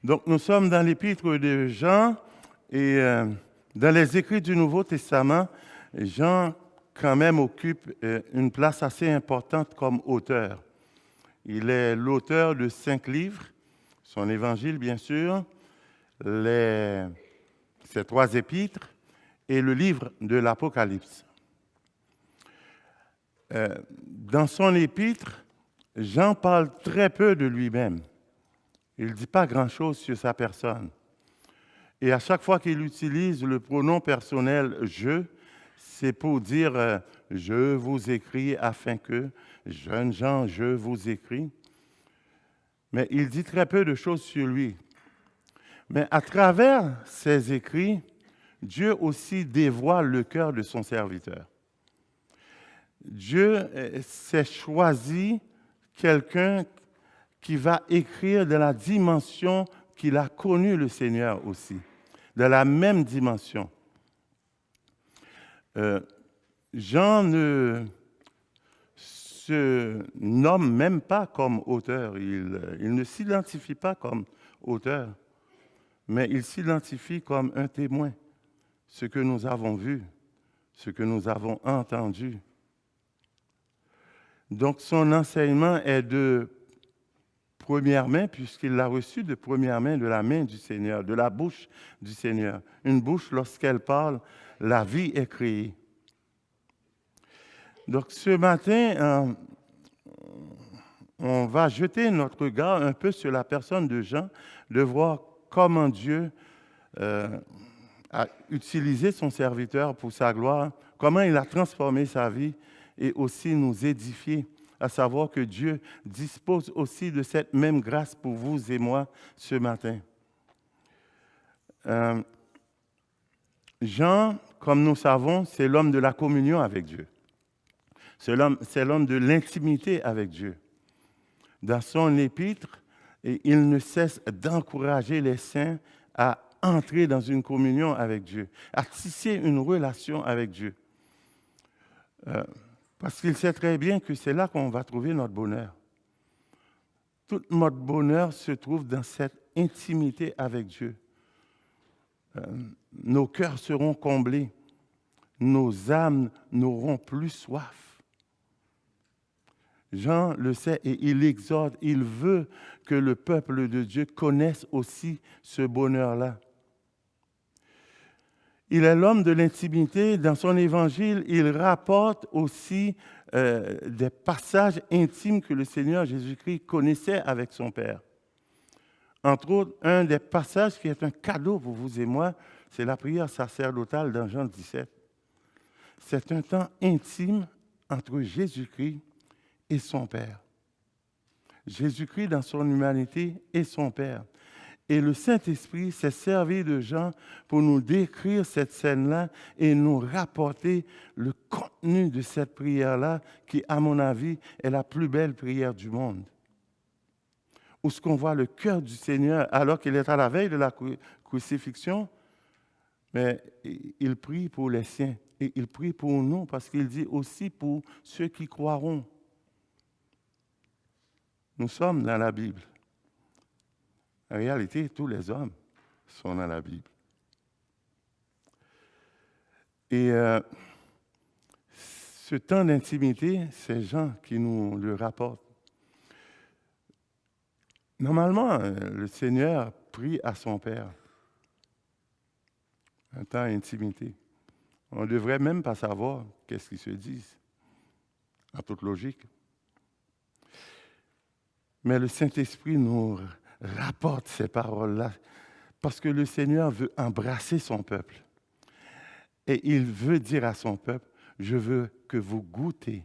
Donc, nous sommes dans l'épître de Jean et dans les écrits du Nouveau Testament, Jean quand même occupe une place assez importante comme auteur. Il est l'auteur de 5 livres, son évangile bien sûr, ses 3 épîtres et le livre de l'Apocalypse. Dans son épître, Jean parle très peu de lui-même. Il ne dit pas grand-chose sur sa personne. Et à chaque fois qu'il utilise le pronom personnel « je », c'est pour dire « je vous écris afin que »,« jeunes gens, je vous écris ». Mais il dit très peu de choses sur lui. Mais à travers ses écrits, Dieu aussi dévoile le cœur de son serviteur. Dieu s'est choisi quelqu'un qui va écrire de la dimension qu'il a connue le Seigneur aussi, de la même dimension. Jean ne se nomme même pas comme auteur, il ne s'identifie pas comme auteur, mais il s'identifie comme un témoin, ce que nous avons vu, ce que nous avons entendu. Donc son enseignement est de première main, puisqu'il l'a reçu de première main, de la main du Seigneur, de la bouche du Seigneur. Une bouche, lorsqu'elle parle, la vie est créée. Donc ce matin, on va jeter notre regard un peu sur la personne de Jean, de voir comment Dieu a utilisé son serviteur pour sa gloire, comment il a transformé sa vie et aussi nous édifier, à savoir que Dieu dispose aussi de cette même grâce pour vous et moi ce matin. Jean, comme nous savons, c'est l'homme de la communion avec Dieu. C'est l'homme de l'intimité avec Dieu. Dans son épître, il ne cesse d'encourager les saints à entrer dans une communion avec Dieu, à tisser une relation avec Dieu. Parce qu'il sait très bien que c'est là qu'on va trouver notre bonheur. Tout notre bonheur se trouve dans cette intimité avec Dieu. Nos cœurs seront comblés, nos âmes n'auront plus soif. Jean le sait et il exhorte, il veut que le peuple de Dieu connaisse aussi ce bonheur-là. Il est l'homme de l'intimité. Dans son évangile, il rapporte aussi des passages intimes que le Seigneur Jésus-Christ connaissait avec son Père. Entre autres, un des passages qui est un cadeau pour vous et moi, c'est la prière sacerdotale dans Jean 17. C'est un temps intime entre Jésus-Christ et son Père. Jésus-Christ dans son humanité et son Père. Et le Saint-Esprit s'est servi de Jean pour nous décrire cette scène-là et nous rapporter le contenu de cette prière-là qui, à mon avis, est la plus belle prière du monde. Où ce qu'on voit le cœur du Seigneur alors qu'il est à la veille de la crucifixion, mais il prie pour les siens et il prie pour nous parce qu'il dit aussi pour ceux qui croiront. Nous sommes dans la Bible. En réalité, tous les hommes sont dans la Bible. Et ce temps d'intimité, c'est Jean qui nous le rapporte. Normalement, le Seigneur prie à son Père. Un temps d'intimité. On ne devrait même pas savoir qu'est-ce qu'ils se disent, en toute logique. Mais le Saint-Esprit nous rapporte ces paroles-là parce que le Seigneur veut embrasser son peuple. Et il veut dire à son peuple, je veux que vous goûtez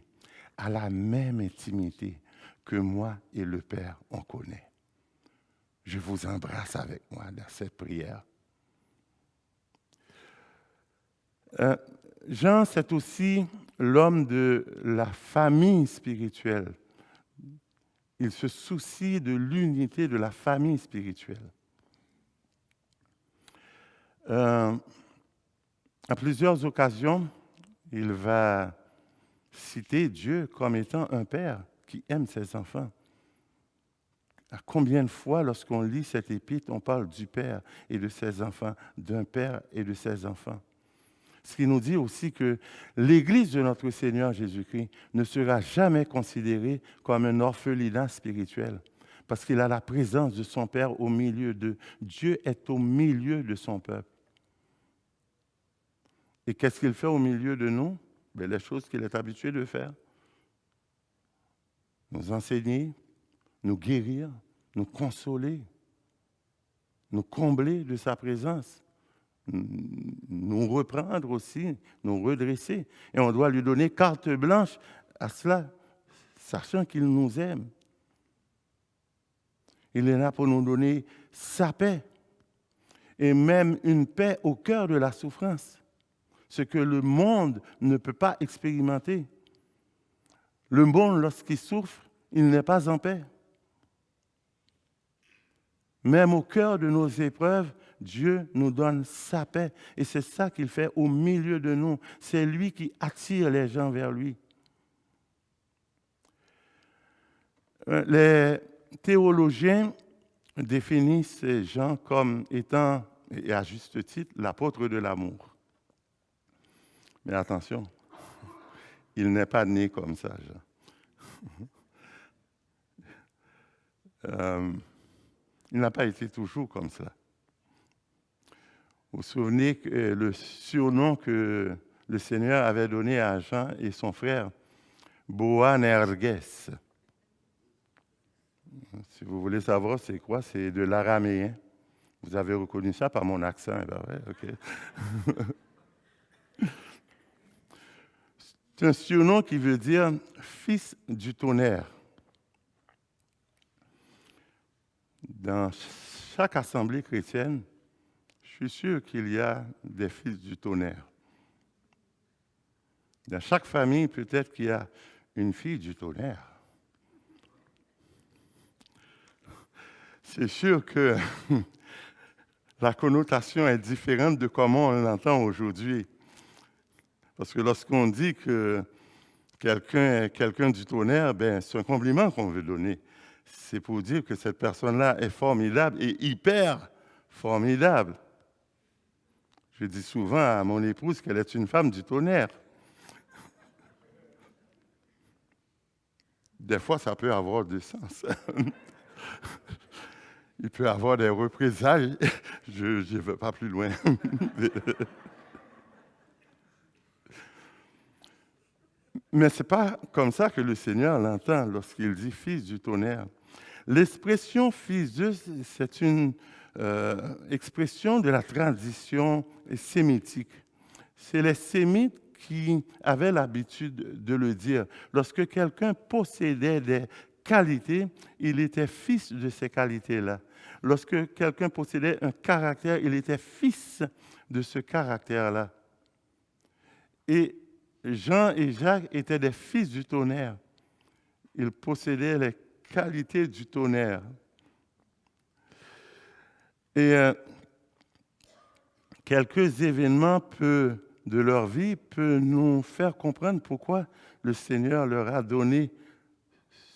à la même intimité que moi et le Père, on connaît. Je vous embrasse avec moi dans cette prière. Jean, c'est aussi l'homme de la famille spirituelle. Il se soucie de l'unité de la famille spirituelle. À plusieurs occasions, il va citer Dieu comme étant un père qui aime ses enfants. À combien de fois, lorsqu'on lit cet épître, on parle du Père et de ses enfants, d'un Père et de ses enfants? Ce qui nous dit aussi que l'Église de notre Seigneur Jésus-Christ ne sera jamais considérée comme un orphelinat spirituel, parce qu'il a la présence de son Père au milieu d'eux. Dieu est au milieu de son peuple. Et qu'est-ce qu'il fait au milieu de nous? Bien, les choses qu'il est habitué de faire. Nous enseigner, nous guérir, nous consoler, nous combler de sa présence, nous reprendre aussi, nous redresser. Et on doit lui donner carte blanche à cela, sachant qu'il nous aime. Il est là pour nous donner sa paix, et même une paix au cœur de la souffrance, ce que le monde ne peut pas expérimenter. Le monde, lorsqu'il souffre, il n'est pas en paix. Même au cœur de nos épreuves, Dieu nous donne sa paix. Et c'est ça qu'il fait au milieu de nous. C'est lui qui attire les gens vers lui. Les théologiens définissent Jean comme étant, et à juste titre, l'apôtre de l'amour. Mais attention, il n'est pas né comme ça, Jean. Il n'a pas été toujours comme ça. Vous vous souvenez que le surnom que le Seigneur avait donné à Jean et son frère, Boanerges. Si vous voulez savoir c'est quoi, c'est de l'araméen. Vous avez reconnu ça par mon accent, eh bien, ouais, ok. C'est un surnom qui veut dire fils du tonnerre. Dans chaque assemblée chrétienne, je suis sûr qu'il y a des fils du tonnerre. Dans chaque famille, peut-être qu'il y a une fille du tonnerre. C'est sûr que la connotation est différente de comment on l'entend aujourd'hui. Parce que lorsqu'on dit que quelqu'un est quelqu'un du tonnerre, ben, c'est un compliment qu'on veut donner. C'est pour dire que cette personne-là est formidable et hyper formidable. Je dis souvent à mon épouse qu'elle est une femme du tonnerre. Des fois, ça peut avoir du sens. Il peut y avoir des représailles. Je ne vais pas plus loin. Mais ce n'est pas comme ça que le Seigneur l'entend lorsqu'il dit « fils du tonnerre ». L'expression « fils de », c'est une expression de la tradition sémitique. C'est les Sémites qui avaient l'habitude de le dire. Lorsque quelqu'un possédait des qualités, il était fils de ces qualités-là. Lorsque quelqu'un possédait un caractère, il était fils de ce caractère-là. Et Jean et Jacques étaient des fils du tonnerre. Ils possédaient les qualités du tonnerre. Et quelques événements de leur vie peuvent nous faire comprendre pourquoi le Seigneur leur a donné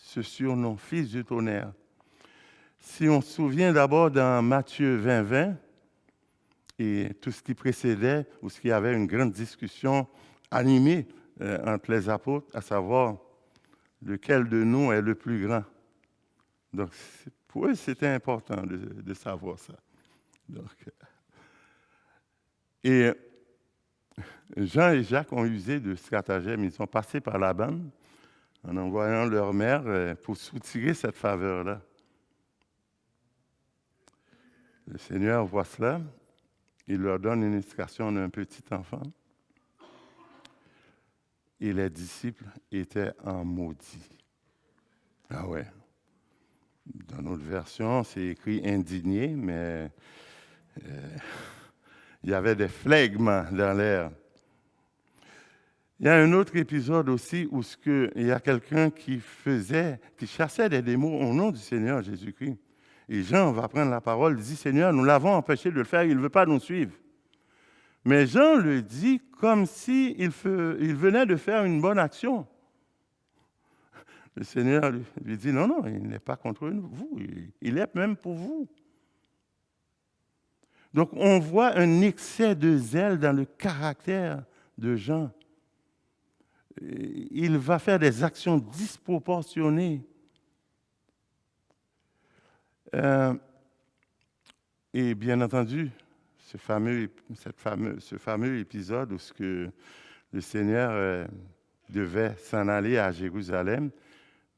ce surnom, fils du tonnerre. Si on se souvient d'abord dans Matthieu 20, 20, et tout ce qui précédait, où il y avait une grande discussion animée entre les apôtres, à savoir lequel de nous est le plus grand. Donc, pour eux, c'était important de savoir ça. Donc, et Jean et Jacques ont usé de stratagèmes. Ils sont passés par la bande en envoyant leur mère pour soutirer cette faveur-là. Le Seigneur voit cela. Il leur donne une illustration d'un petit enfant. Et les disciples étaient en maudit. Ah ouais. Dans notre version, c'est écrit indigné, mais il y avait des flegmes dans l'air. Il y a un autre épisode aussi où il y a quelqu'un qui chassait des démons au nom du Seigneur Jésus-Christ. Et Jean va prendre la parole, il dit, Seigneur, nous l'avons empêché de le faire, il ne veut pas nous suivre. Mais Jean le dit comme s'il venait de faire une bonne action. Le Seigneur lui dit, non, non, il n'est pas contre vous, il est même pour vous. Donc on voit un excès de zèle dans le caractère de Jean. Il va faire des actions disproportionnées. Et bien entendu, ce fameux épisode où le Seigneur devait s'en aller à Jérusalem,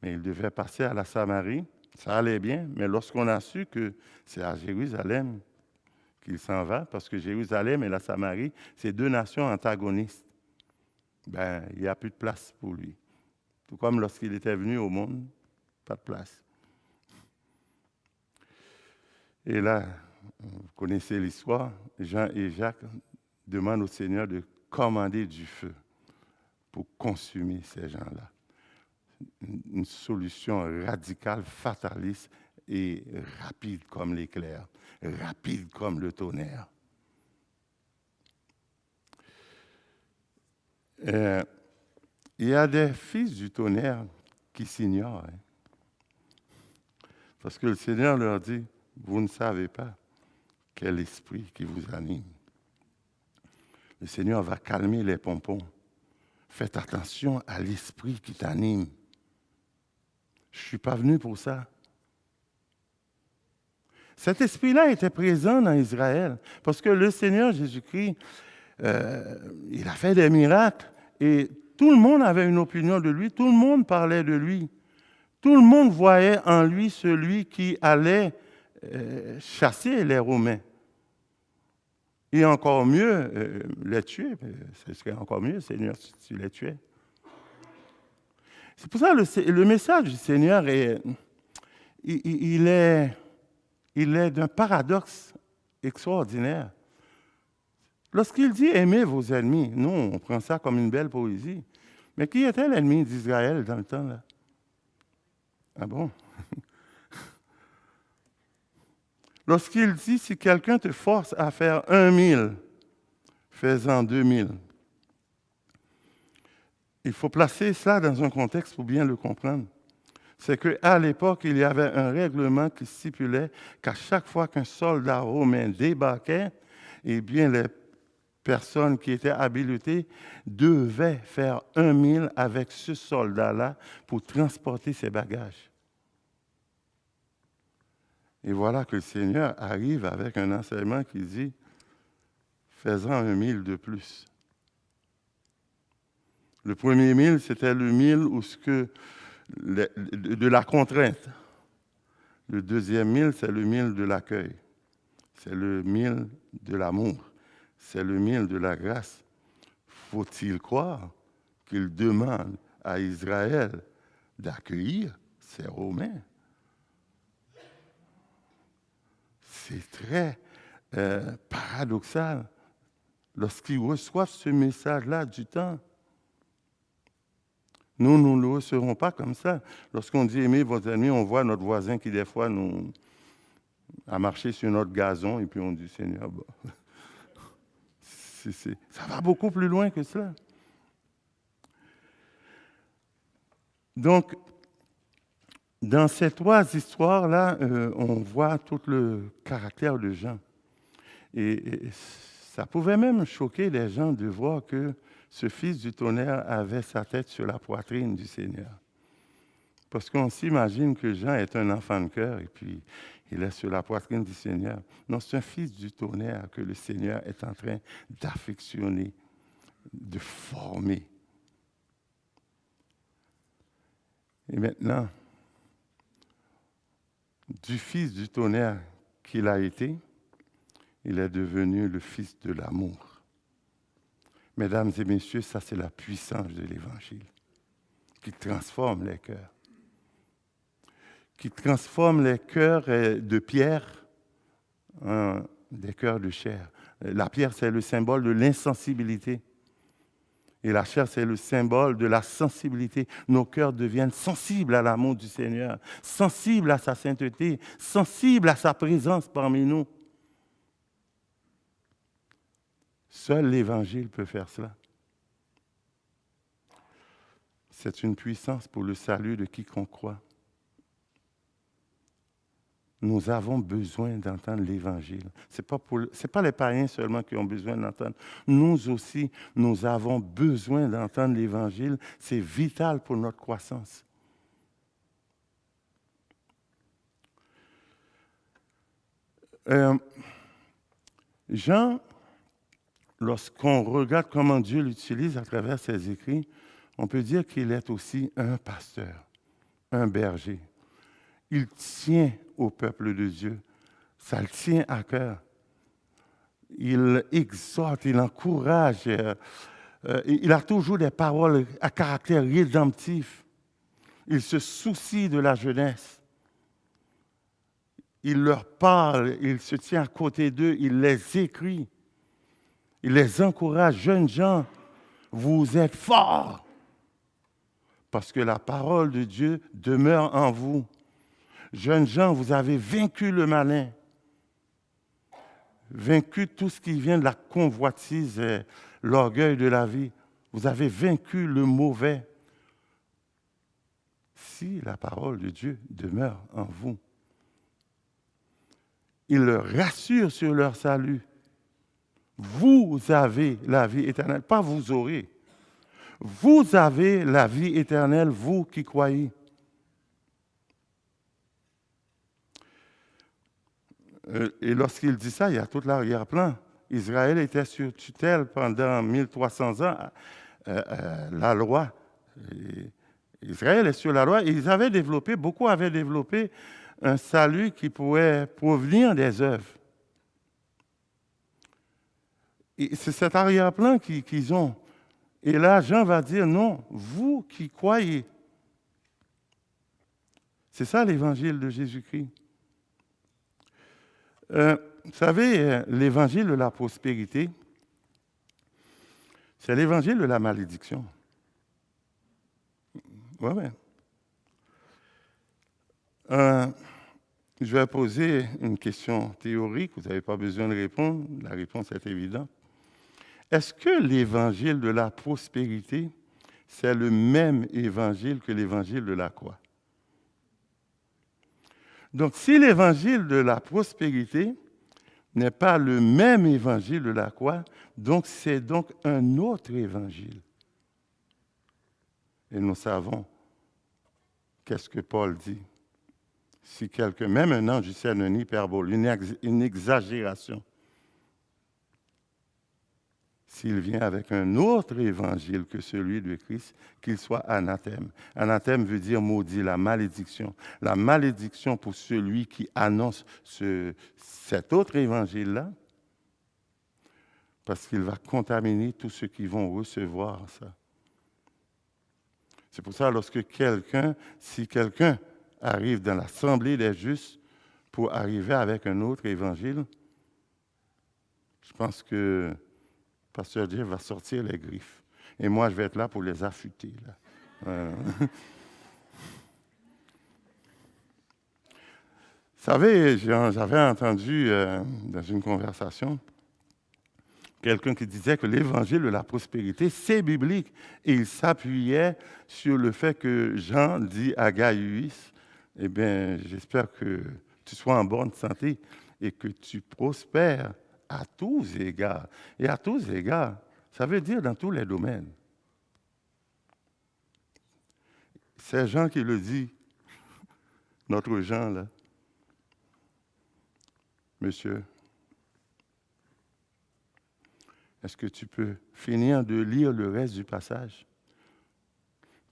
mais il devait passer à la Samarie. Ça allait bien, mais lorsqu'on a su que c'est à Jérusalem qu'il s'en va, parce que Jérusalem et la Samarie, c'est deux nations antagonistes, ben, il n'y a plus de place pour lui. Tout comme lorsqu'il était venu au monde, pas de place. Et là, vous connaissez l'histoire, Jean et Jacques demandent au Seigneur de commander du feu pour consumer ces gens-là. Une solution radicale, fataliste et rapide comme l'éclair, rapide comme le tonnerre. Il y a des fils du tonnerre qui s'ignorent. Parce que le Seigneur leur dit, vous ne savez pas quel esprit qui vous anime. Le Seigneur va calmer les pompons. Faites attention à l'esprit qui t'anime. Je ne suis pas venu pour ça. Cet esprit-là était présent dans Israël parce que le Seigneur Jésus-Christ, il a fait des miracles et tout le monde avait une opinion de lui, tout le monde parlait de lui. Tout le monde voyait en lui celui qui allait chasser les Romains. Et encore mieux, les tuer. Ce serait encore mieux, Seigneur, si tu les tuais. C'est pour ça que le message du Seigneur il est d'un paradoxe extraordinaire. Lorsqu'il dit « aimez vos ennemis », nous, on prend ça comme une belle poésie. Mais qui était l'ennemi d'Israël dans le temps, là? Ah bon? Lorsqu'il dit « si quelqu'un te force à faire 1000, fais-en 2000 », il faut placer ça dans un contexte pour bien le comprendre. C'est qu'à l'époque, il y avait un règlement qui stipulait qu'à chaque fois qu'un soldat romain débarquait, eh bien, les personnes qui étaient habilitées devaient faire 1000 avec ce soldat-là pour transporter ses bagages. Et voilà que le Seigneur arrive avec un enseignement qui dit « fais-en 1000 de plus ». Le premier 1000, c'était le 1000 où de la contrainte. Le deuxième 1000, c'est le 1000 de l'accueil. C'est le 1000 de l'amour. C'est le 1000 de la grâce. Faut-il croire qu'il demande à Israël d'accueillir ces Romains? C'est très paradoxal lorsqu'ils reçoivent ce message-là du temps. Nous ne le recevrons pas comme ça. Lorsqu'on dit « aimez vos ennemis », on voit notre voisin qui, des fois, nous a marché sur notre gazon et puis on dit « Seigneur, bon. » Ça va beaucoup plus loin que cela. Donc, dans ces trois histoires-là, on voit tout le caractère de Jean. Et ça pouvait même choquer les gens de voir que ce fils du tonnerre avait sa tête sur la poitrine du Seigneur. Parce qu'on s'imagine que Jean est un enfant de cœur et puis il est sur la poitrine du Seigneur. Non, c'est un fils du tonnerre que le Seigneur est en train d'affectionner, de former. Et maintenant, du fils du tonnerre qu'il a été, il est devenu le fils de l'amour. Mesdames et messieurs, ça c'est la puissance de l'Évangile qui transforme les cœurs. Qui transforme les cœurs de pierre en des cœurs de chair. La pierre, c'est le symbole de l'insensibilité. Et la chair, c'est le symbole de la sensibilité. Nos cœurs deviennent sensibles à l'amour du Seigneur, sensibles à sa sainteté, sensibles à sa présence parmi nous. Seul l'Évangile peut faire cela. c'est une puissance pour le salut de quiconque croit. Nous avons besoin d'entendre l'Évangile. Ce n'est pas les païens seulement qui ont besoin d'entendre. Nous aussi, nous avons besoin d'entendre l'Évangile. C'est vital pour notre croissance. Jean, lorsqu'on regarde comment Dieu l'utilise à travers ses écrits, on peut dire qu'il est aussi un pasteur, un berger. Il tient au peuple de Dieu. Ça le tient à cœur. Il exhorte, il encourage. Il a toujours des paroles à caractère rédemptif. Il se soucie de la jeunesse. Il leur parle, il se tient à côté d'eux, il les écrit. Il les encourage. Jeunes gens, vous êtes forts parce que la parole de Dieu demeure en vous. Jeunes gens, vous avez vaincu le malin, vaincu tout ce qui vient de la convoitise et l'orgueil de la vie. Vous avez vaincu le mauvais. Si la parole de Dieu demeure en vous, il leur rassure sur leur salut. Vous avez la vie éternelle, pas vous aurez. Vous avez la vie éternelle, vous qui croyez. Et lorsqu'il dit ça, il y a tout l'arrière-plan. Israël était sur tutelle pendant 1300 ans. La loi, Israël est sur la loi. Beaucoup avaient développé un salut qui pouvait provenir des œuvres. Et c'est cet arrière-plan qu'ils ont. Et là, Jean va dire, non, vous qui croyez. C'est ça l'évangile de Jésus-Christ. Vous savez, l'évangile de la prospérité, c'est l'évangile de la malédiction. Ouais. Je vais poser une question théorique, vous n'avez pas besoin de répondre, la réponse est évidente. Est-ce que l'évangile de la prospérité, c'est le même évangile que l'évangile de la croix? Donc, si l'évangile de la prospérité n'est pas le même évangile de la croix, donc c'est donc un autre évangile. Et nous savons qu'est-ce que Paul dit. Si quelqu'un, même un ange, c'est une hyperbole, une exagération, s'il vient avec un autre évangile que celui de Christ, qu'il soit anathème. Anathème veut dire maudit, la malédiction. La malédiction pour celui qui annonce cet autre évangile-là, parce qu'il va contaminer tous ceux qui vont recevoir ça. C'est pour ça, si quelqu'un arrive dans l'assemblée des justes pour arriver avec un autre évangile, je pense que Pasteur Dieu va sortir les griffes. Et moi, je vais être là pour les affûter. Là. Vous savez, j'avais entendu dans une conversation quelqu'un qui disait que l'évangile de la prospérité, c'est biblique. Et il s'appuyait sur le fait que Jean dit à Gaius, eh bien, j'espère que tu sois en bonne santé et que tu prospères à tous égards. Et à tous égards, ça veut dire dans tous les domaines. C'est Jean qui le dit, notre Jean, là. Monsieur, est-ce que tu peux finir de lire le reste du passage?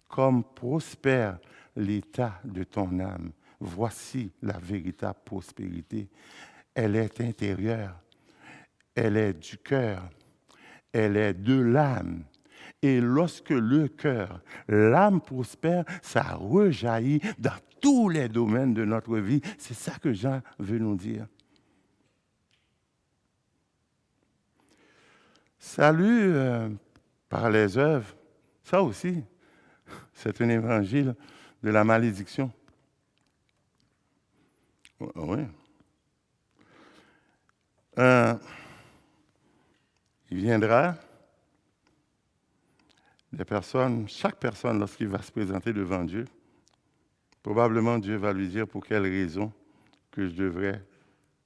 Comme prospère l'état de ton âme, voici la véritable prospérité. Elle est intérieure, elle est du cœur, elle est de l'âme. Et lorsque le cœur, l'âme prospère, ça rejaillit dans tous les domaines de notre vie. C'est ça que Jean veut nous dire. Salut par les œuvres, ça aussi, c'est un évangile de la malédiction. Oui. Il viendra chaque personne, lorsqu'il va se présenter devant Dieu, probablement Dieu va lui dire pour quelle raison que je devrais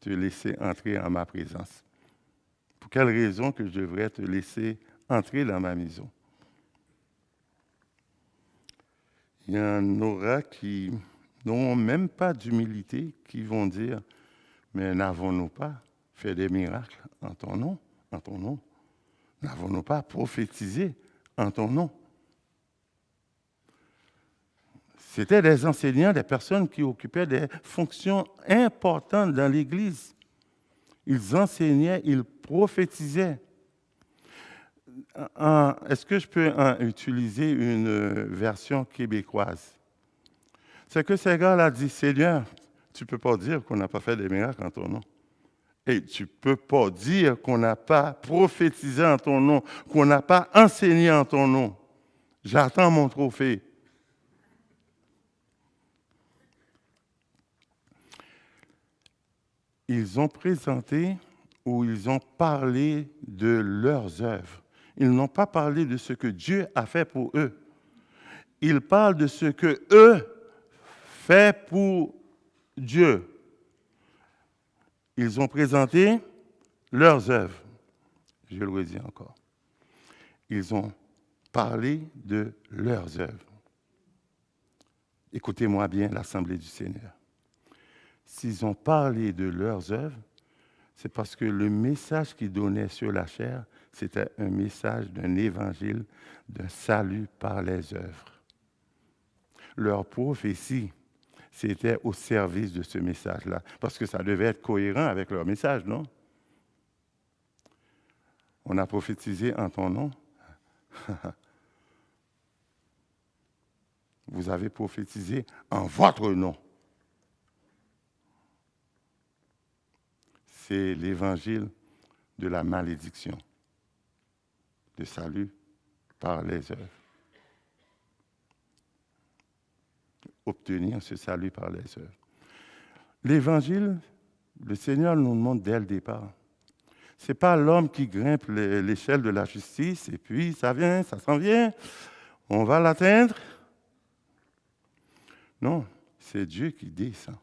te laisser entrer en ma présence. Pour quelle raison que je devrais te laisser entrer dans ma maison. Il y en aura qui n'ont même pas d'humilité, qui vont dire, mais n'avons-nous pas fait des miracles en ton nom, en ton nom? N'avons-nous pas prophétisé en ton nom? C'était des enseignants, des personnes qui occupaient des fonctions importantes dans l'Église. Ils enseignaient, ils prophétisaient. Est-ce que je peux utiliser une version québécoise? C'est que ces gars-là disent, Seigneur, tu ne peux pas dire qu'on n'a pas fait des miracles en ton nom. Et tu ne peux pas dire qu'on n'a pas prophétisé en ton nom, qu'on n'a pas enseigné en ton nom. J'attends mon trophée. Ils ont présenté ou ils ont parlé de leurs œuvres. Ils n'ont pas parlé de ce que Dieu a fait pour eux. Ils parlent de ce que eux font pour Dieu. Ils ont présenté leurs œuvres. Je le redis encore. Ils ont parlé de leurs œuvres. Écoutez-moi bien, l'Assemblée du Seigneur. S'ils ont parlé de leurs œuvres, c'est parce que le message qu'ils donnaient sur la chair, c'était un message d'un évangile, d'un salut par les œuvres. Leur prophétie, c'était au service de ce message-là, parce que ça devait être cohérent avec leur message, non? On a prophétisé en ton nom. Vous avez prophétisé en votre nom. C'est l'évangile de la malédiction, de salut par les œuvres. Obtenir ce salut par les œuvres. L'évangile, le Seigneur nous montre dès le départ. Ce n'est pas l'homme qui grimpe l'échelle de la justice et puis ça vient, ça s'en vient, on va l'atteindre. Non, c'est Dieu qui descend.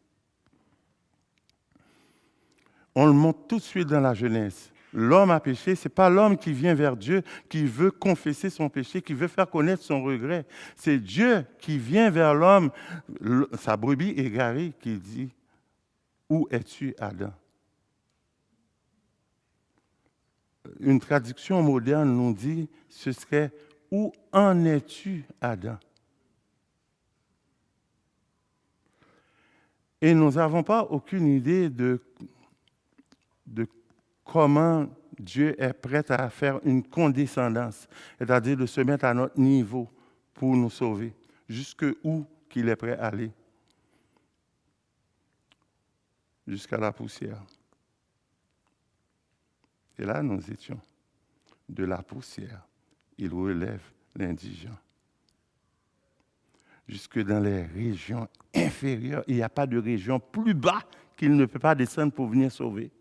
On le montre tout de suite dans la Genèse. L'homme a péché, ce n'est pas l'homme qui vient vers Dieu, qui veut confesser son péché, qui veut faire connaître son regret. C'est Dieu qui vient vers l'homme, sa brebis égarée, qui dit « Où es-tu, Adam ?» Une traduction moderne nous dit « Ce serait « Où en es-tu, Adam ?» Et nous n'avons pas aucune idée de comment Dieu est prêt à faire une condescendance, c'est-à-dire de se mettre à notre niveau pour nous sauver, jusqu'où qu'il est prêt à aller, jusqu'à la poussière. Et là, nous étions. De la poussière, il relève l'indigent. Jusque dans les régions inférieures, il n'y a pas de région plus bas qu'il ne peut pas descendre pour venir sauver.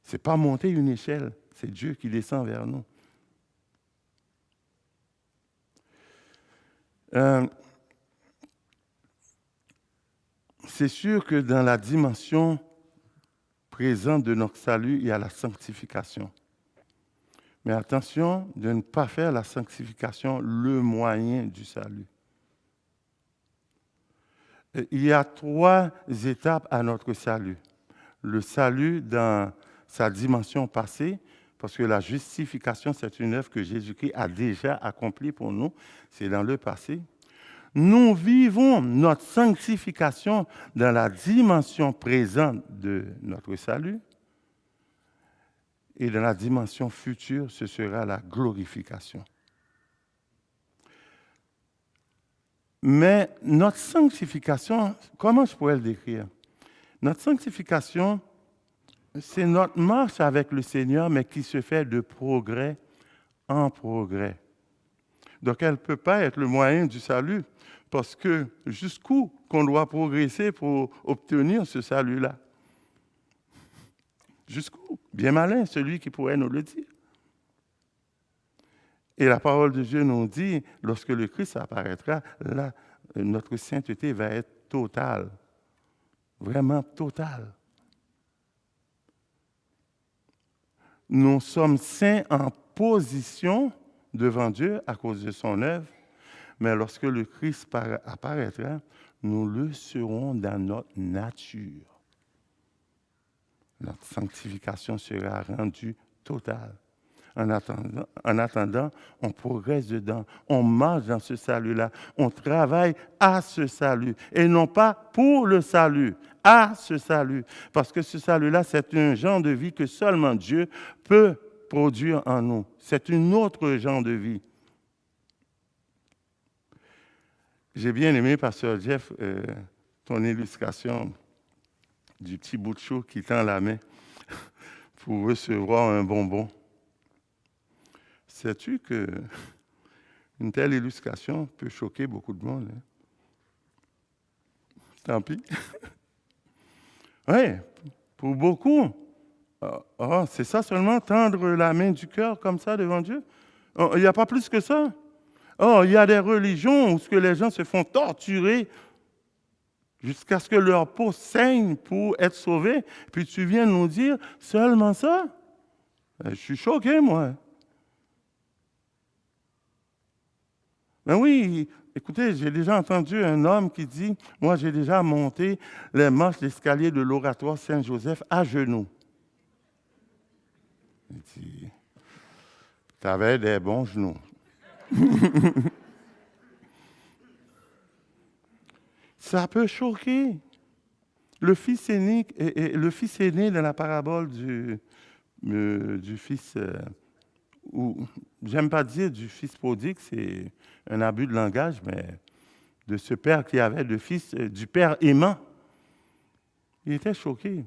Ce n'est pas monter une échelle, c'est Dieu qui descend vers nous. C'est sûr que dans la dimension présente de notre salut, il y a la sanctification. Mais attention de ne pas faire la sanctification le moyen du salut. Il y a 3 étapes à notre salut. Le salut dans sa dimension passée, parce que la justification, c'est une œuvre que Jésus-Christ a déjà accomplie pour nous, c'est dans le passé. Nous vivons notre sanctification dans la dimension présente de notre salut. Et dans la dimension future, ce sera la glorification. Mais notre sanctification, comment je pourrais le décrire? Notre sanctification, c'est notre marche avec le Seigneur, mais qui se fait de progrès en progrès. Donc, elle ne peut pas être le moyen du salut, parce que jusqu'où qu'on doit progresser pour obtenir ce salut-là? Jusqu'où? Bien malin, celui qui pourrait nous le dire. Et la parole de Dieu nous dit, lorsque le Christ apparaîtra, là, notre sainteté va être totale, vraiment totale. Nous sommes saints en position devant Dieu à cause de son œuvre, mais lorsque le Christ apparaîtra, nous le serons dans notre nature. Notre sanctification sera rendue totale. En attendant, on progresse dedans, on marche dans ce salut-là, on travaille à ce salut, et non pas pour le salut, à ce salut. Parce que ce salut-là, c'est un genre de vie que seulement Dieu peut produire en nous. C'est un autre genre de vie. J'ai bien aimé, Pasteur Jeff, ton illustration du petit bout de chou qui tend la main pour recevoir un bonbon. Sais-tu qu'une telle illustration peut choquer beaucoup de monde? Hein? Tant pis. Oui, pour beaucoup. C'est ça seulement, tendre la main du cœur comme ça devant Dieu? Il n'y a pas plus que ça. Il y a des religions où les gens se font torturer jusqu'à ce que leur peau saigne pour être sauvés. Puis tu viens nous dire seulement ça? Je suis choqué, moi. Ben oui, écoutez, j'ai déjà entendu un homme qui dit, moi j'ai déjà monté les marches d'escalier de l'oratoire Saint-Joseph à genoux. Il dit, tu avais des bons genoux. Ça peut choquer. Le fils aîné dans la parabole du fils, ou j'aime pas dire du fils prodigue, c'est un abus de langage, mais de ce père qui avait deux fils, du père aimant, il était choqué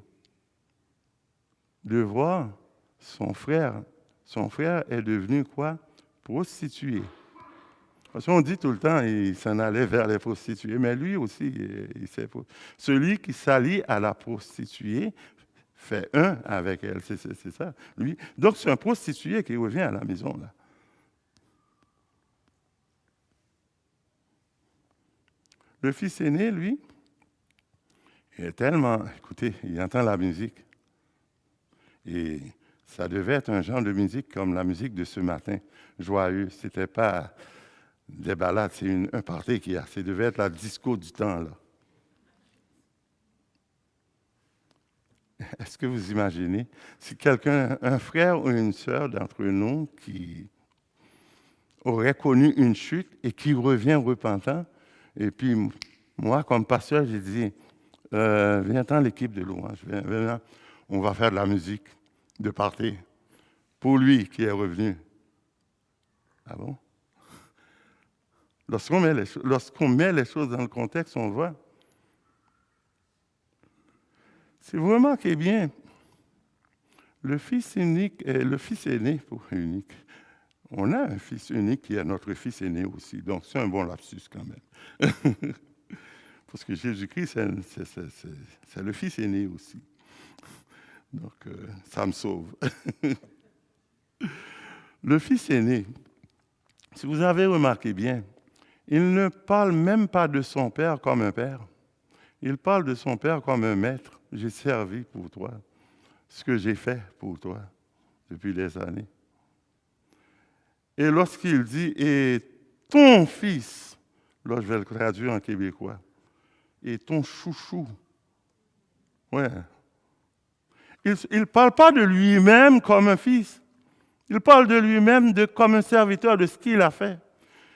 de voir son frère. Son frère est devenu quoi? Prostitué. Parce qu'on dit tout le temps, il s'en allait vers les prostituées, mais lui aussi, il s'est... Celui qui s'allie à la prostituée fait un avec elle, c'est ça. Lui. Donc, c'est un prostitué qui revient à la maison, là. Le fils aîné, lui, il est tellement... Écoutez, il entend la musique. Et ça devait être un genre de musique comme la musique de ce matin, joyeux. C'était pas des ballades, c'est un party qui a. Ça devait être la disco du temps, là. Est-ce que vous imaginez si quelqu'un, un frère ou une sœur d'entre nous qui aurait connu une chute et qui revient repentant, et puis moi, comme pasteur, j'ai dit, viens-t'en l'équipe de louange, viens, on va faire de la musique de party pour lui qui est revenu. Ah bon? Lorsqu'on met les choses dans le contexte, on voit. Si vous remarquez bien, le fils unique, le fils aîné, unique, on a un fils unique qui est notre fils aîné aussi, donc c'est un bon lapsus quand même. Parce que Jésus-Christ, c'est le fils aîné aussi. Donc, ça me sauve. Le fils aîné, si vous avez remarqué bien, il ne parle même pas de son père comme un père. Il parle de son père comme un maître. J'ai servi pour toi ce que j'ai fait pour toi depuis des années. Et lorsqu'il dit « et ton fils », là je vais le traduire en québécois, « et ton chouchou », ouais. Il ne parle pas de lui-même comme un fils. Il parle de lui-même comme un serviteur de ce qu'il a fait.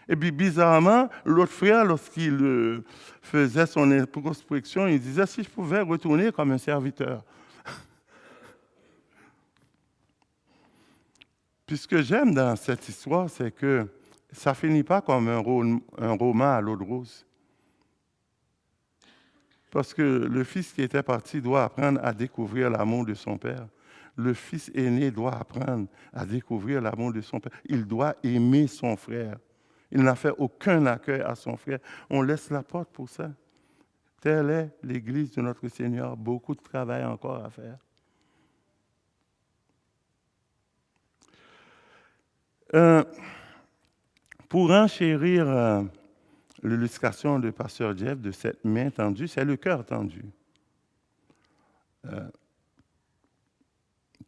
Et puis, bizarrement, l'autre frère, lorsqu'il faisait son introspection, il disait, si je pouvais retourner comme un serviteur. Puis ce que j'aime dans cette histoire, c'est que ça ne finit pas comme un roman à l'eau de rose. Parce que le fils qui était parti doit apprendre à découvrir l'amour de son père. Le fils aîné doit apprendre à découvrir l'amour de son père. Il doit aimer son frère. Il n'a fait aucun accueil à son frère. On laisse la porte pour ça. Telle est l'Église de notre Seigneur. Beaucoup de travail encore à faire. Pour enchérir l'illustration de Pasteur Jeff de cette main tendue, c'est le cœur tendu.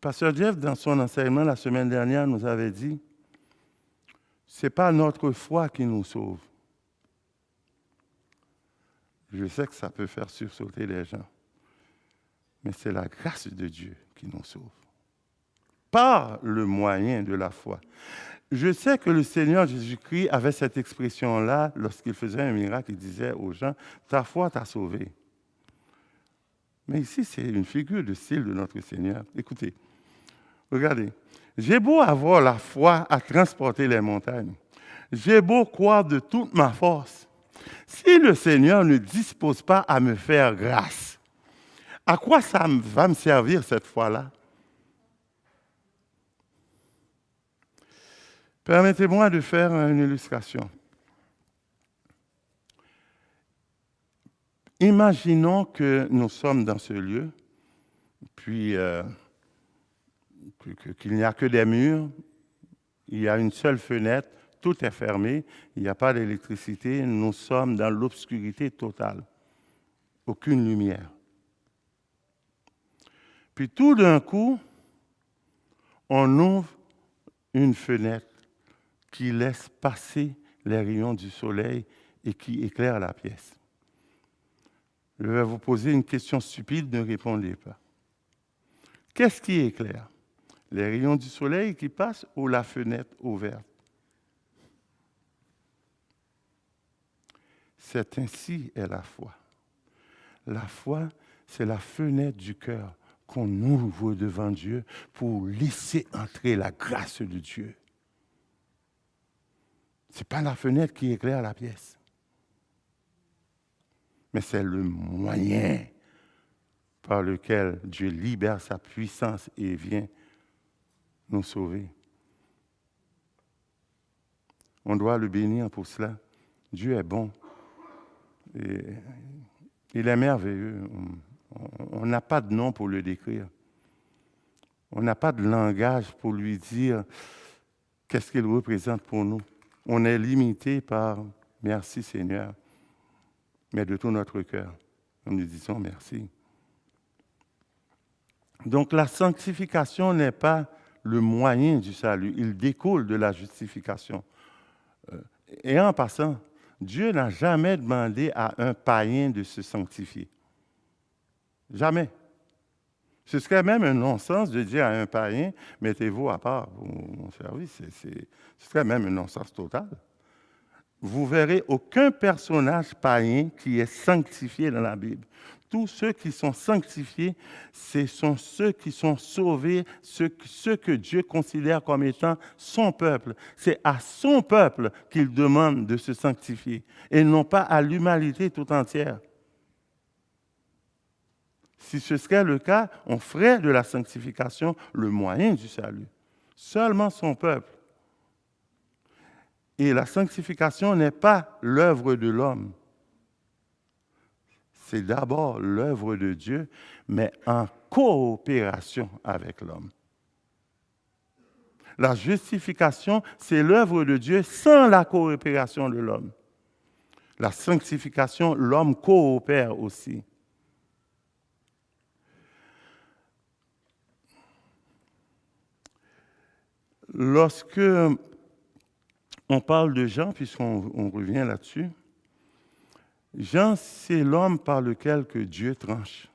Pasteur Jeff, dans son enseignement la semaine dernière, nous avait dit, ce n'est pas notre foi qui nous sauve. Je sais que ça peut faire sursauter les gens, mais c'est la grâce de Dieu qui nous sauve, par le moyen de la foi. Je sais que le Seigneur Jésus-Christ avait cette expression-là lorsqu'il faisait un miracle, il disait aux gens, « Ta foi t'a sauvé ». Mais ici, c'est une figure de style de notre Seigneur. Écoutez, regardez, j'ai beau avoir la foi à transporter les montagnes, j'ai beau croire de toute ma force, si le Seigneur ne dispose pas à me faire grâce, à quoi ça va me servir cette foi-là? Permettez-moi de faire une illustration. Imaginons que nous sommes dans ce lieu, puis qu'il n'y a que des murs, il y a une seule fenêtre, tout est fermé, il n'y a pas d'électricité, nous sommes dans l'obscurité totale, aucune lumière. Puis tout d'un coup, on ouvre une fenêtre qui laisse passer les rayons du soleil et qui éclaire la pièce. Je vais vous poser une question stupide, ne répondez pas. Qu'est-ce qui éclaire? Les rayons du soleil qui passent ou la fenêtre ouverte? C'est ainsi est la foi. La foi, c'est la fenêtre du cœur qu'on ouvre devant Dieu pour laisser entrer la grâce de Dieu. Ce n'est pas la fenêtre qui éclaire la pièce, mais c'est le moyen par lequel Dieu libère sa puissance et vient nous sauver. On doit le bénir pour cela. Dieu est bon. Et il est merveilleux. On n'a pas de nom pour le décrire. On n'a pas de langage pour lui dire qu'est-ce qu'il représente pour nous. On est limité par « merci Seigneur », mais de tout notre cœur, nous lui disons merci. Donc la sanctification n'est pas le moyen du salut, il découle de la justification. Et en passant, Dieu n'a jamais demandé à un païen de se sanctifier. Jamais. Ce serait même un non-sens de dire à un païen, mettez-vous à part pour mon service. Ce serait même un non-sens total. Vous verrez aucun personnage païen qui est sanctifié dans la Bible. Tous ceux qui sont sanctifiés, ce sont ceux qui sont sauvés, ceux que Dieu considère comme étant son peuple. C'est à son peuple qu'il demande de se sanctifier et non pas à l'humanité tout entière. Si ce serait le cas, on ferait de la sanctification le moyen du salut. Seulement son peuple. Et la sanctification n'est pas l'œuvre de l'homme. C'est d'abord l'œuvre de Dieu, mais en coopération avec l'homme. La justification, c'est l'œuvre de Dieu sans la coopération de l'homme. La sanctification, l'homme coopère aussi. Lorsque on parle de Jean, puisqu'on revient là-dessus, Jean, c'est l'homme par lequel que Dieu tranche.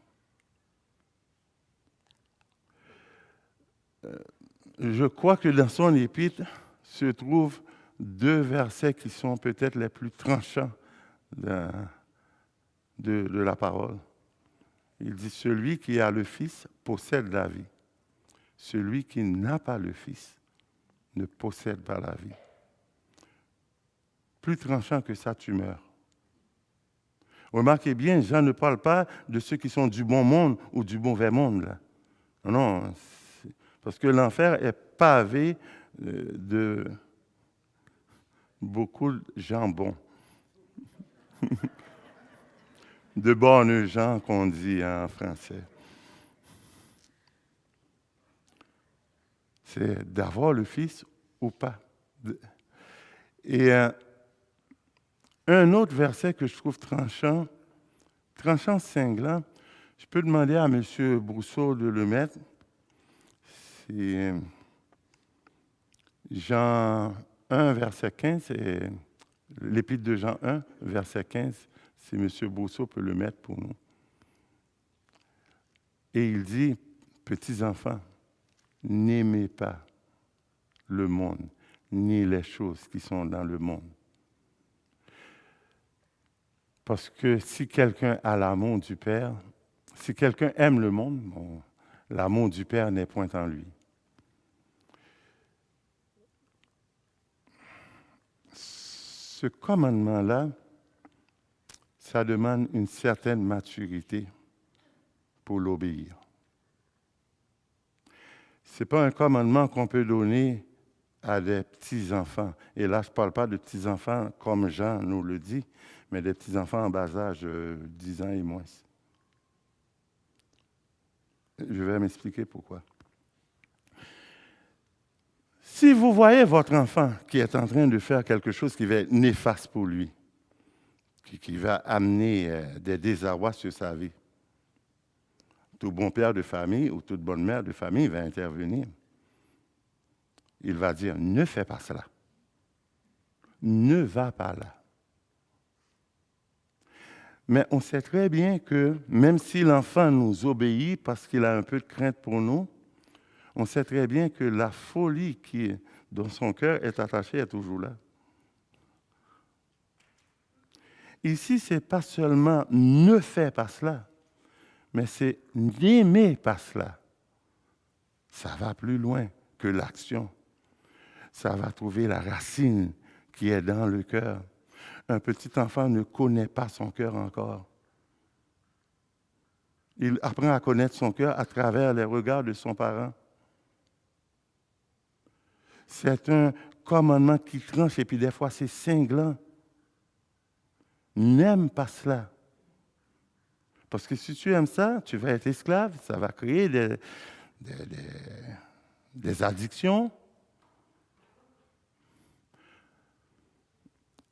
Je crois que dans son épître se trouvent 2 versets qui sont peut-être les plus tranchants de la parole. Il dit, celui qui a le Fils possède la vie. Celui qui n'a pas le Fils ne possède pas la vie. Plus tranchant que ça, tu meurs. Remarquez bien, Jean ne parle pas de ceux qui sont du bon monde ou du mauvais monde. Là. Non, parce que l'enfer est pavé de beaucoup de gens bons. De bonnes gens qu'on dit en français. C'est d'avoir le Fils ou pas. Et un autre verset que je trouve tranchant, cinglant, je peux demander à M. Brousseau de le mettre. C'est Jean 1, verset 15, et l'épître de Jean 1, verset 15, si M. Brousseau peut le mettre pour nous. Et il dit, petits enfants, n'aimez pas le monde, ni les choses qui sont dans le monde. Parce que si quelqu'un a l'amour du Père, si quelqu'un aime le monde, bon, l'amour du Père n'est point en lui. Ce commandement-là, ça demande une certaine maturité pour l'obéir. Ce n'est pas un commandement qu'on peut donner à des petits-enfants. Et là, je ne parle pas de petits-enfants comme Jean nous le dit, mais des petits-enfants en bas âge, 10 ans et moins. Je vais m'expliquer pourquoi. Si vous voyez votre enfant qui est en train de faire quelque chose qui va être néfaste pour lui, qui va amener des désarrois sur sa vie, tout bon père de famille ou toute bonne mère de famille va intervenir. Il va dire, ne fais pas cela. Ne va pas là. Mais on sait très bien que même si l'enfant nous obéit parce qu'il a un peu de crainte pour nous, on sait très bien que la folie qui est dans son cœur est attachée est toujours là. Ici, ce n'est pas seulement ne fais pas cela, mais c'est n'aimer pas cela. Ça va plus loin que l'action. Ça va trouver la racine qui est dans le cœur. Un petit enfant ne connaît pas son cœur encore. Il apprend à connaître son cœur à travers les regards de son parent. C'est un commandement qui tranche et puis des fois c'est cinglant. N'aime pas cela. Parce que si tu aimes ça, tu vas être esclave, ça va créer des addictions.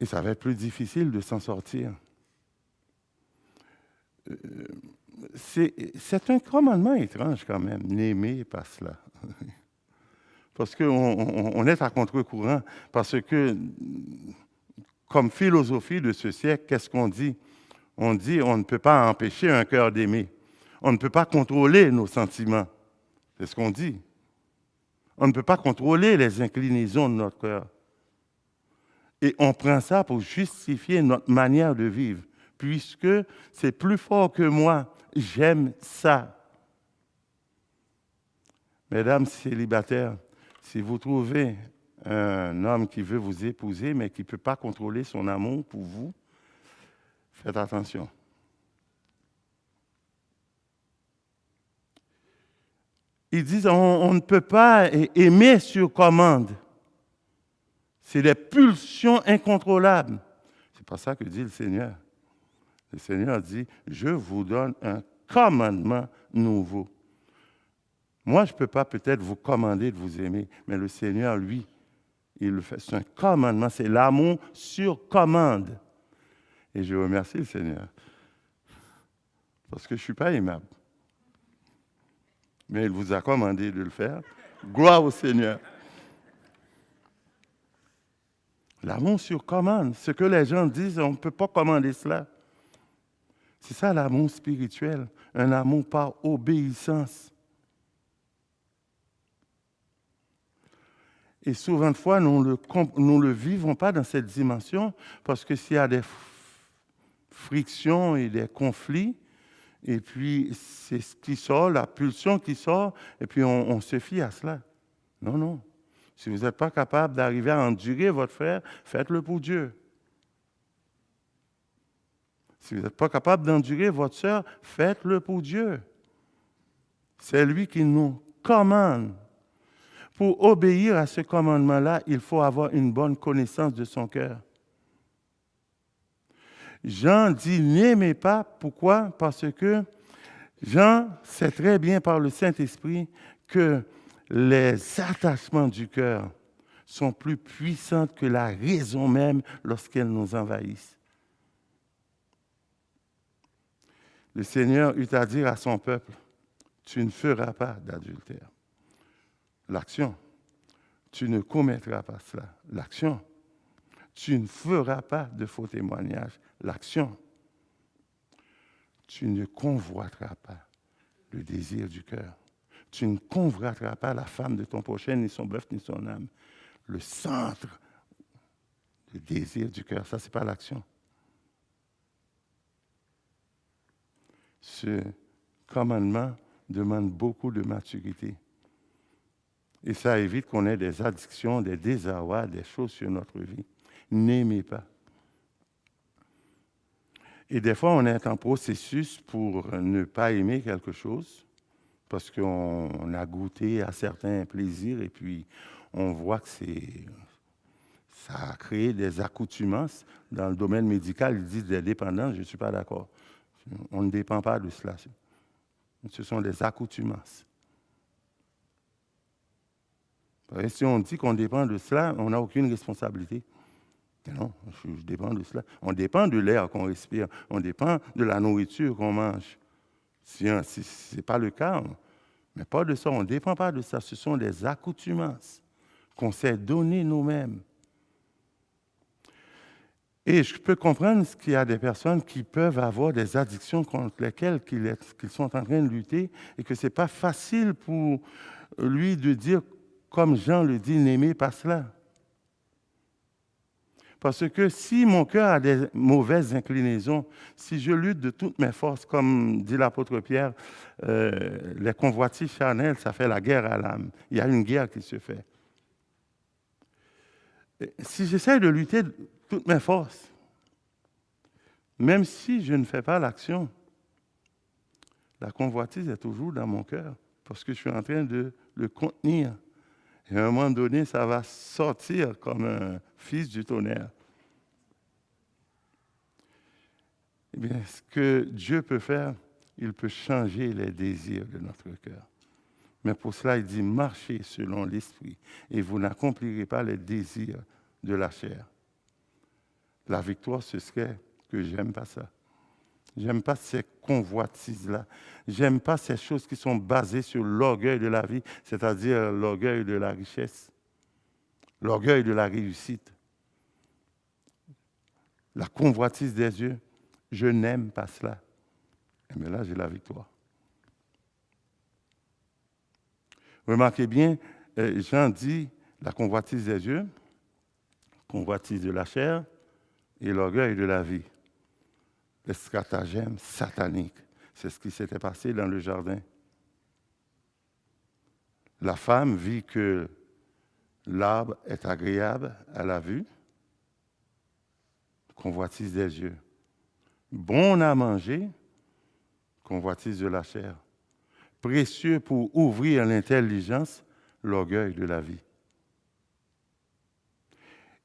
Et ça va être plus difficile de s'en sortir. C'est un commandement étrange quand même, n'aimer pas cela. Parce qu'on est à contre-courant. Parce que, comme philosophie de ce siècle, qu'est-ce qu'on dit? On dit on ne peut pas empêcher un cœur d'aimer. On ne peut pas contrôler nos sentiments. C'est ce qu'on dit. On ne peut pas contrôler les inclinaisons de notre cœur. Et on prend ça pour justifier notre manière de vivre, puisque c'est plus fort que moi. J'aime ça. Mesdames célibataires, si vous trouvez un homme qui veut vous épouser, mais qui ne peut pas contrôler son amour pour vous, faites attention. Ils disent on ne peut pas aimer sur commande. C'est des pulsions incontrôlables. C'est pas ça que dit le Seigneur. Le Seigneur dit, je vous donne un commandement nouveau. Moi, je ne peux pas peut-être vous commander de vous aimer, mais le Seigneur, lui, il le fait. C'est un commandement, c'est l'amour sur commande. Et je remercie le Seigneur. Parce que je ne suis pas aimable. Mais il vous a commandé de le faire. Gloire au Seigneur. L'amour sur commande. Ce que les gens disent, on ne peut pas commander cela. C'est ça l'amour spirituel. Un amour par obéissance. Et souvent de fois, nous ne le vivons pas dans cette dimension parce que s'il y a des frictions et des conflits, et puis c'est ce qui sort, la pulsion qui sort, et puis on se fie à cela. Non, non. Si vous n'êtes pas capable d'arriver à endurer votre frère, faites-le pour Dieu. Si vous n'êtes pas capable d'endurer votre sœur, faites-le pour Dieu. C'est lui qui nous commande. Pour obéir à ce commandement-là, il faut avoir une bonne connaissance de son cœur. Jean dit n'aimez pas. Pourquoi? Parce que Jean sait très bien par le Saint-Esprit que les attachements du cœur sont plus puissantes que la raison même lorsqu'elles nous envahissent. Le Seigneur eut à dire à son peuple, tu ne feras pas d'adultère. L'action, tu ne commettras pas cela. L'action, tu ne feras pas de faux témoignages. L'action, tu ne convoiteras pas le désir du cœur. Tu ne convoiteras pas la femme de ton prochain, ni son bœuf, ni son âme. Le centre, le désir du cœur, ça, ce n'est pas l'action. Ce commandement demande beaucoup de maturité. Et ça évite qu'on ait des addictions, des désarrois, des choses sur notre vie. N'aimez pas. Et des fois, on est en processus pour ne pas aimer quelque chose parce qu'on a goûté à certains plaisirs et puis on voit que ça a créé des accoutumances. Dans le domaine médical, ils disent des dépendances, je ne suis pas d'accord. On ne dépend pas de cela. Ce sont des accoutumances. Et si on dit qu'on dépend de cela, on n'a aucune responsabilité. Non, je dépends de cela. On dépend de l'air qu'on respire. On dépend de la nourriture qu'on mange. Si ce n'est pas le cas, mais pas de ça, on ne dépend pas de ça. Ce sont des accoutumances qu'on s'est données nous-mêmes. Et je peux comprendre qu'il y a des personnes qui peuvent avoir des addictions contre lesquelles qu'ils sont en train de lutter et que ce n'est pas facile pour lui de dire, comme Jean le dit, n'aimez pas cela. Parce que si mon cœur a des mauvaises inclinaisons, si je lutte de toutes mes forces, comme dit l'apôtre Pierre, les convoitises charnelles, ça fait la guerre à l'âme. Il y a une guerre qui se fait. Et si j'essaie de lutter de toutes mes forces, même si je ne fais pas l'action, la convoitise est toujours dans mon cœur, parce que je suis en train de le contenir. Et à un moment donné, ça va sortir comme un fils du tonnerre. Eh bien, ce que Dieu peut faire, il peut changer les désirs de notre cœur. Mais pour cela, il dit, marchez selon l'esprit et vous n'accomplirez pas les désirs de la chair. La victoire, ce serait que j'aime pas ça. J'aime pas ces convoitises-là. J'aime pas ces choses qui sont basées sur l'orgueil de la vie, c'est-à-dire l'orgueil de la richesse, l'orgueil de la réussite, la convoitise des yeux. Je n'aime pas cela. Mais là, j'ai la victoire. Remarquez bien, Jean dit la convoitise des yeux, convoitise de la chair et l'orgueil de la vie. Le stratagème satanique. C'est ce qui s'était passé dans le jardin. La femme vit que l'arbre est agréable à la vue, convoitise des yeux. Bon à manger, convoitise de la chair. Précieux pour ouvrir l'intelligence, l'orgueil de la vie.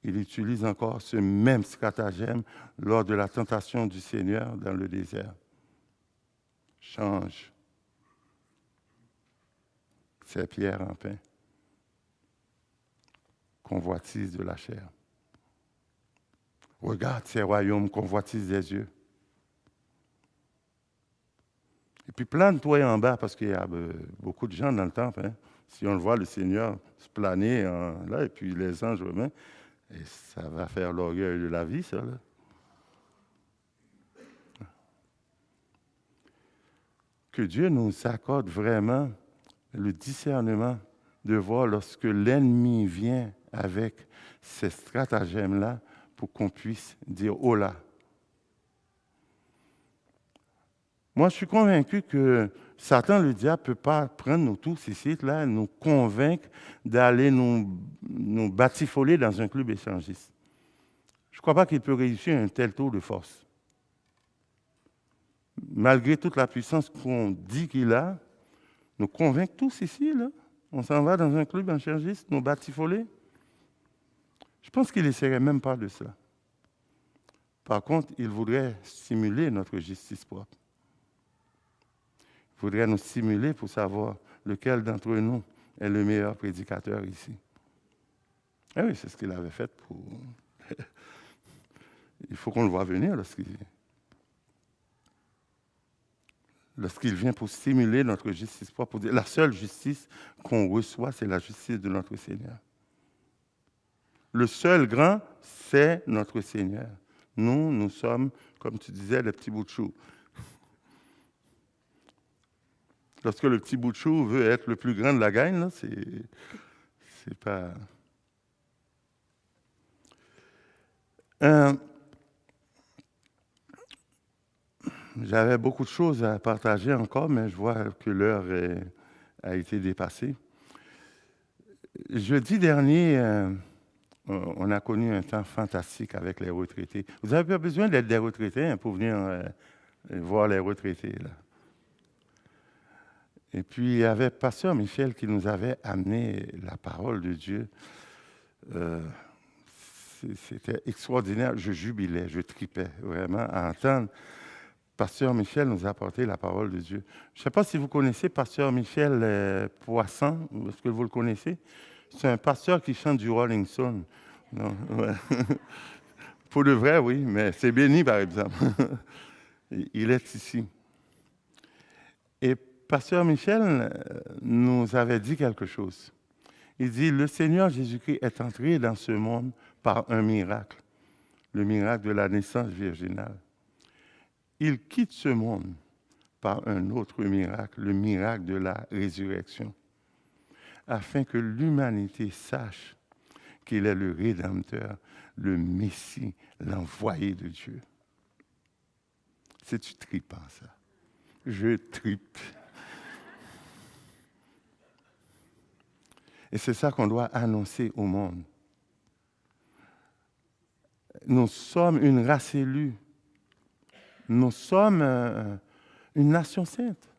Il utilise encore ce même stratagème lors de la tentation du Seigneur dans le désert. Change ces pierres en pain. Convoitise de la chair. Regarde ces royaumes, convoitise des yeux. Et puis plane-toi en bas, parce qu'il y a beaucoup de gens dans le temple. Hein. Si on le voit, le Seigneur se planer là, et puis les anges eux-mêmes, et ça va faire l'orgueil de la vie, ça. Là. Que Dieu nous accorde vraiment le discernement de voir lorsque l'ennemi vient avec ces stratagèmes-là pour qu'on puisse dire « Oh là ». Moi, je suis convaincu que Satan, le diable, ne peut pas prendre nous tous ici, là, nous convaincre d'aller nous batifoler dans un club échangiste. Je ne crois pas qu'il peut réussir un tel tour de force. Malgré toute la puissance qu'on dit qu'il a, nous convaincre tous ici, là. On s'en va dans un club échangiste, nous batifoler. Je pense qu'il n'essaierait même pas de ça. Par contre, il voudrait stimuler notre justice propre. Il voudrait nous stimuler pour savoir lequel d'entre nous est le meilleur prédicateur ici. Eh oui, c'est ce qu'il avait fait pour... Il faut qu'on le voie venir lorsqu'il vient pour stimuler notre justice propre. Pour dire, la seule justice qu'on reçoit, c'est la justice de notre Seigneur. Le seul grand, c'est notre Seigneur. Nous sommes, comme tu disais, le petit bout de chou. Lorsque le petit bout de chou veut être le plus grand de la gang, là, c'est pas... J'avais beaucoup de choses à partager encore, mais je vois que l'heure a été dépassée. Jeudi dernier, on a connu un temps fantastique avec les retraités. Vous n'avez pas besoin d'être des retraités pour venir voir les retraités, là. Et puis, il y avait Pasteur Michel qui nous avait amené la parole de Dieu. C'était extraordinaire. Je jubilais, je tripais vraiment à entendre. Pasteur Michel nous a apporté la parole de Dieu. Je ne sais pas si vous connaissez Pasteur Michel Poisson. Est-ce que vous le connaissez? C'est un pasteur qui chante du Rolling Stone. Non, ouais. Pour de vrai, oui, mais c'est béni, par exemple. Il est ici. Et Pasteur Michel nous avait dit quelque chose. Il dit, le Seigneur Jésus-Christ est entré dans ce monde par un miracle, le miracle de la naissance virginale. Il quitte ce monde par un autre miracle, le miracle de la résurrection, afin que l'humanité sache qu'il est le Rédempteur, le Messie, l'envoyé de Dieu. C'est-tu trippant, ça? Je trippe. Et c'est ça qu'on doit annoncer au monde. Nous sommes une race élue. Nous sommes une nation sainte.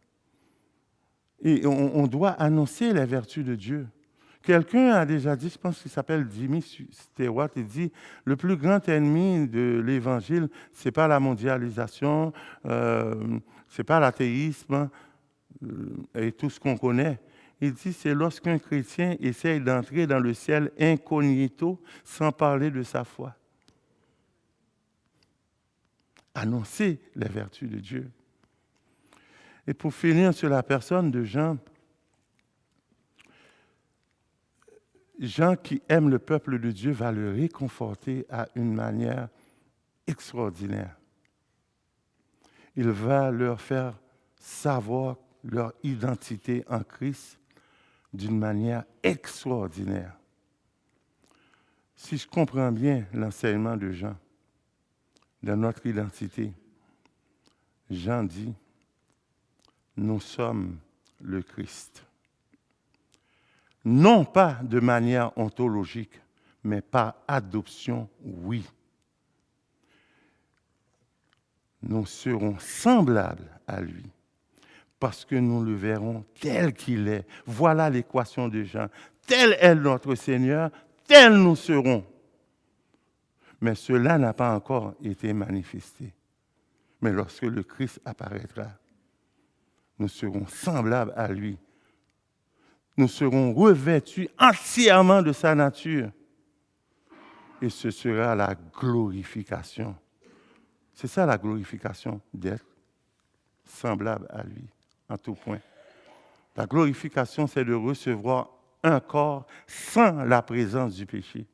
Et on doit annoncer les vertus de Dieu. Quelqu'un a déjà dit, je pense qu'il s'appelle Jimmy Stewart, il dit, le plus grand ennemi de l'Évangile, ce n'est pas la mondialisation, ce n'est pas l'athéisme et tout ce qu'on connaît. Il dit, c'est lorsqu'un chrétien essaye d'entrer dans le ciel incognito sans parler de sa foi. Annoncer les vertus de Dieu. Et pour finir sur la personne de Jean, Jean qui aime le peuple de Dieu va le réconforter à une manière extraordinaire. Il va leur faire savoir leur identité en Christ d'une manière extraordinaire. Si je comprends bien l'enseignement de Jean, de notre identité, Jean dit, nous sommes le Christ. Non pas de manière ontologique, mais par adoption, oui. Nous serons semblables à lui, parce que nous le verrons tel qu'il est. Voilà l'équation de Jean. Tel est notre Seigneur, tel nous serons. Mais cela n'a pas encore été manifesté. Mais lorsque le Christ apparaîtra, nous serons semblables à lui. Nous serons revêtus entièrement de sa nature. Et ce sera la glorification. C'est ça la glorification, d'être semblable à lui, en tout point. La glorification, c'est de recevoir un corps sans la présence du péché.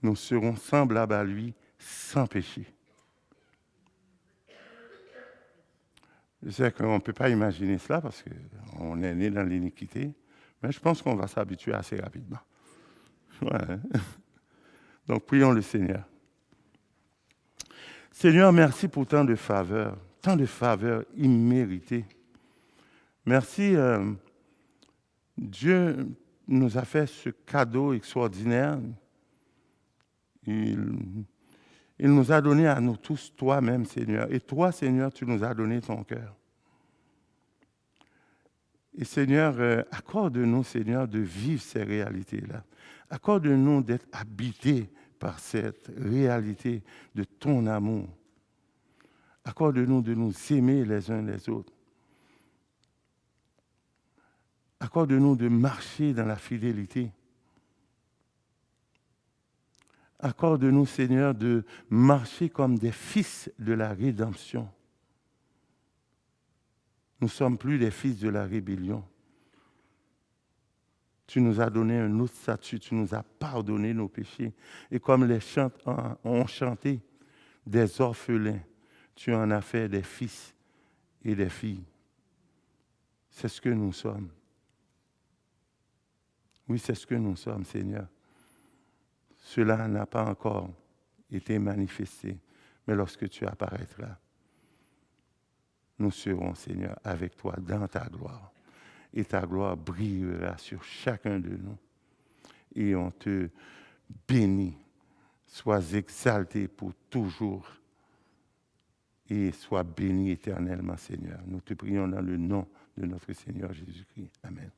Nous serons semblables à lui sans péché. Je sais qu'on ne peut pas imaginer cela parce qu'on est né dans l'iniquité, mais je pense qu'on va s'habituer assez rapidement. Ouais. Donc, prions le Seigneur. Seigneur, merci pour tant de faveurs imméritées. Merci, Dieu nous a fait ce cadeau extraordinaire. Il nous a donné à nous tous toi-même, Seigneur. Et toi, Seigneur, tu nous as donné ton cœur. Et Seigneur, accorde-nous, Seigneur, de vivre ces réalités-là. Accorde-nous d'être habités par cette réalité de ton amour. Accorde-nous de nous aimer les uns les autres. Accorde-nous de marcher dans la fidélité. Accorde-nous, Seigneur, de marcher comme des fils de la rédemption. Nous ne sommes plus des fils de la rébellion. Tu nous as donné un autre statut, tu nous as pardonné nos péchés. Et comme les chants ont chanté, des orphelins, tu en as fait des fils et des filles. C'est ce que nous sommes. Oui, c'est ce que nous sommes, Seigneur. Cela n'a pas encore été manifesté, mais lorsque tu apparaîtras, nous serons, Seigneur, avec toi dans ta gloire. Et ta gloire brillera sur chacun de nous. Et on te bénit. Sois exalté pour toujours. Et sois béni éternellement, Seigneur. Nous te prions dans le nom de notre Seigneur Jésus-Christ. Amen.